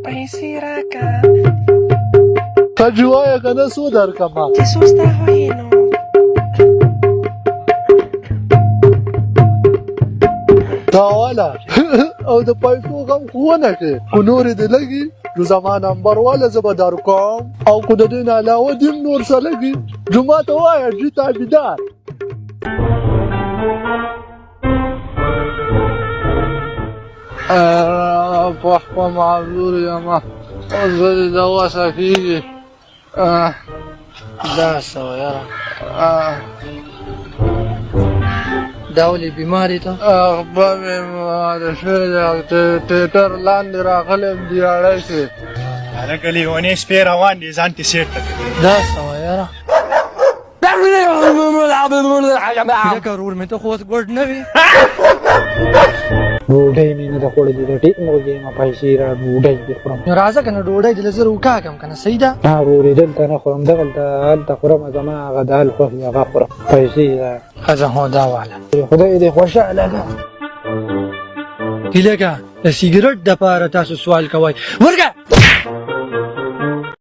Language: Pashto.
پیسې راکه کجو وایه که نه څو درکړمه چې څو ستا خوښې نو تاواله او د پیسو غم خو ونه کړې خو نورې دې لګي نو زما نمبر واله زه به درکوم او که د دې نه علاوه دې هم نور څه لګي نو ما ته وایه جي تابعدار په معذور یمه اوس به دې د وسه کېږي دا سوه یاره دا ولې بیمارې ته خپه مې ماته شوې ده ټیټر لاندې راغلی یم دیاړی شي هلکه لیونې سپی روان دي ځان تې سیټ ته دا سوه یاره ځکه ورور مې ته خو اوس ګوډ نه وي ډوډۍ مې نه ده خوړلې د ټیک مرغې ما پیسې را ډوډۍ دې خورم نو راځه که نه ډوډۍ دې له زه وکاږم که نه صحیح ده نه ورورې دلته نه خورم دغلته هلته خورم زما هغه دال خوښ وي هغه خورم پیسې ښځه هو دا واله خدای دې خوشحاله که هیله که د سیګرټ دپاره تاسو سوال کوئ ورکه